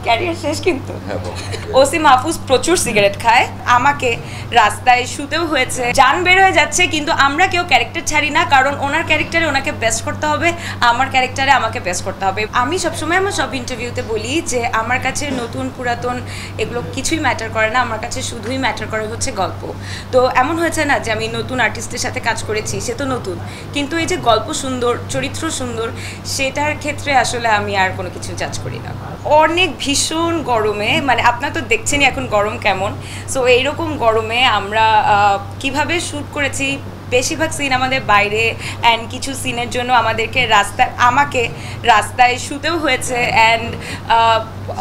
Career শেষ কিন্তু OC Mahfuz প্রচুর সিগারেট খায়, আমাকে রাস্তায় শুতেও হয়েছে, জান বের হয়ে যাচ্ছে কিন্তু আমরা কেউ ক্যারেক্টার ছাড়ি না, কারণ ওনার ক্যারেক্টারে ওনাকে বেস্ট করতে হবে, আমার ক্যারেক্টারে আমাকে বেস্ট করতে হবে। আমি সবসময় আমার সব ইন্টারভিউতে বলি যে আমার কাছে নতুন পুরাতন এগুলো কিছুই ম্যাটার করে না, আমার কাছে শুধুই ম্যাটার করে হচ্ছে গল্প। তো এমন হয়েছে না যে আমি নতুন আর্টিস্টের সাথে কাজ করেছি, সে তো নতুন, কিন্তু এই যে গল্প সুন্দর, চরিত্র সুন্দর, সেটার ক্ষেত্রে আসলে আমি আর কোনো কিছু জাজ করি না। অনেক ভীষণ গরমে, মানে আপনারা তো দেখছেনই এখন গরম কেমন, সো এইরকম গরমে আমরা কিভাবে শ্যুট করেছি, বেশিরভাগ সিন আমাদের বাইরে, অ্যান্ড কিছু সিনের জন্য আমাদেরকে আমাকে রাস্তায় শুতেও হয়েছে, অ্যান্ড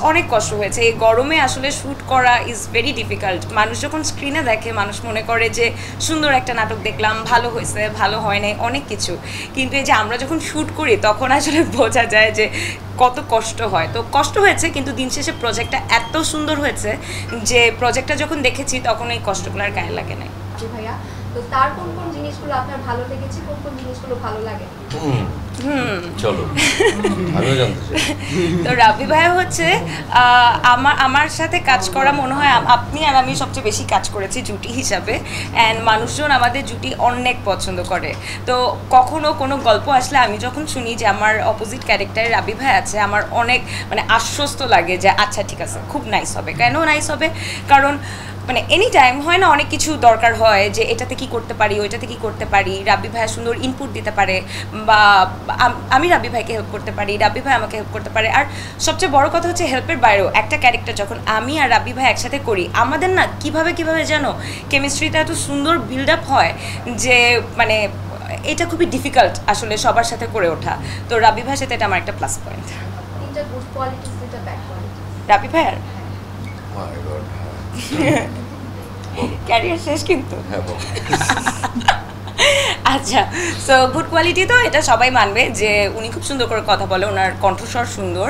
অনেক কষ্ট হয়েছে। এই গরমে আসলে শ্যুট করা ইজ ভেরি ডিফিকাল্ট। মানুষ যখন স্ক্রিনে দেখে মানুষ মনে করে যে সুন্দর একটা নাটক দেখলাম, ভালো হয়েছে, ভালো হয় নাই, অনেক কিছু, কিন্তু এই যে আমরা যখন শ্যুট করি তখন আসলে বোঝা যায় যে কত কষ্ট হয়। তো কষ্ট হয়েছে, কিন্তু দিন শেষে প্রজেক্টটা এত সুন্দর হয়েছে যে প্রজেক্টটা যখন দেখেছি তখন এই কষ্টগুলো আর গায়ে লাগে নাই। ভাইয়া, তো তার কোন কোন জিনিসগুলো আপনার ভালো লেগেছে, কোন কোন জিনিসগুলো ভালো লাগে? চলো আমিও জানতে চাই। তো রাব্বি ভাইয়া হচ্ছে আমার সাথে কাজ করা মনে হয় আপনি আর আমি সবচেয়ে বেশি কাজ করেছি জুটি হিসাবে, অ্যান্ড মানুষজন আমাদের জুটি অনেক পছন্দ করে। তো কখনো কোনো গল্প আসলে আমি যখন শুনি যে আমার অপোজিট ক্যারেক্টারে রাব্বি ভাই আছে, আমার অনেক মানে আশ্বস্ত লাগে যে আচ্ছা ঠিক আছে, খুব নাইস হবে। কেন নাইস হবে? কারণ মানে এনি টাইম হয় না, অনেক কিছু দরকার হয় যে এটাতে কি করতে পারি, ওইটাতে কি করতে পারি, রাব্বি ভাই সুন্দর ইনপুট দিতে পারে, বা আমি রাব্বি ভাইকে হেল্প করতে পারি, রাব্বি ভাই আমাকে হেল্প করতে পারে। আর সবচেয়ে বড় কথা হচ্ছে হেল্পের বাইরেও একটা ক্যারেক্টার যখন আমি আর রাব্বি ভাই একসাথে করি, আমাদের না কিভাবে যেন কেমিস্ট্রিটা এত সুন্দর বিল্ড আপ হয় যে মানে এটা খুবই ডিফিকাল্ট আসলে সবার সাথে করে ওঠা। তো রাব্বি ভাইয়ের সাথে এটা আমার একটা প্লাস পয়েন্ট। তিনটা গুড কোয়ালিটিস, দুটো ব্যাড কোয়ালিটিস রাব্বি ভাইয়ের ক্যারিয়ার শেষ কিন্তু। আচ্ছা, সো গুড কোয়ালিটি তো এটা সবাই মানবে যে উনি খুব সুন্দর করে কথা বলে, ওনার কণ্ঠস্বর সুন্দর,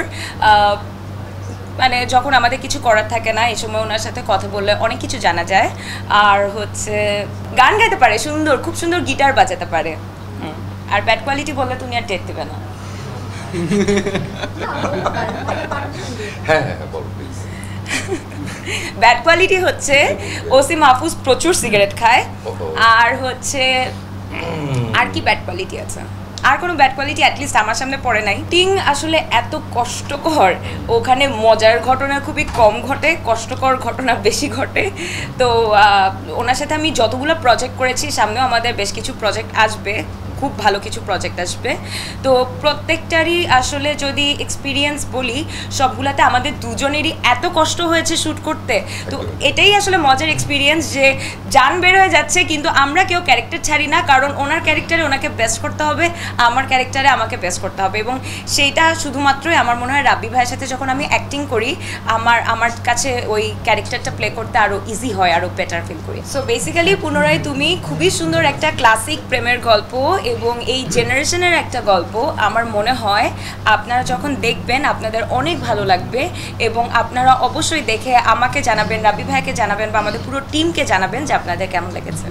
মানে যখন আমাদের কিছু করার থাকে না এই সময় ওনার সাথে কথা বললে অনেক কিছু জানা যায়। আর হচ্ছে গান গাইতে পারে সুন্দর, খুব সুন্দর গিটার বাজাতে পারে। আর ব্যাড কোয়ালিটি বললে তুমি আর টের দেবে না। ব্যাড কোয়ালিটি হচ্ছে ওসি মাহফুজ প্রচুর সিগারেট খায়, আর হচ্ছে আর কি ব্যাড কোয়ালিটি আছে? আর কোনো ব্যাড কোয়ালিটি অ্যাটলিস্ট আমার সামনে পড়ে নাই। টিং আসলে এত কষ্টকর, ওখানে মজার ঘটনা খুবই কম ঘটে, কষ্টকর ঘটনা বেশি ঘটে। তো ওনার সাথে আমি যতগুলো প্রজেক্ট করেছি, সামনেও আমাদের বেশ কিছু প্রজেক্ট আসবে, খুব ভালো কিছু প্রজেক্ট আসবে। তো প্রত্যেকটারই আসলে যদি এক্সপিরিয়েন্স বলি, সবগুলোতে আমাদের দুজনেরই এত কষ্ট হয়েছে শ্যুট করতে। তো এটাই আসলে মজার এক্সপিরিয়েন্স যে জান বের হয়ে যাচ্ছে কিন্তু আমরা কেউ ক্যারেক্টার ছাড়ি না, কারণ ওনার ক্যারেক্টারে ওনাকে বেস্ট করতে হবে, আমার ক্যারেক্টারে আমাকে বেস্ট করতে হবে। এবং সেইটা শুধুমাত্রই আমার মনে হয় রাব্বি ভাইয়ের সাথে যখন আমি অ্যাক্টিং করি, আমার কাছে ওই ক্যারেক্টারটা প্লে করতে আরও ইজি হয়, আরও বেটার ফিল করি। সো বেসিক্যালি পুনরায় তুমি খুবই সুন্দর একটা ক্লাসিক প্রেমের গল্প এবং এই জেনারেশনের একটা গল্প। আমার মনে হয় আপনারা যখন দেখবেন আপনাদের অনেক ভালো লাগবে, এবং আপনারা অবশ্যই দেখে আমাকে জানাবেন, রাব্বি ভাইকে জানাবেন, বা আমাদের পুরো টিমকে জানাবেন যে আপনাদের কেমন লেগেছে।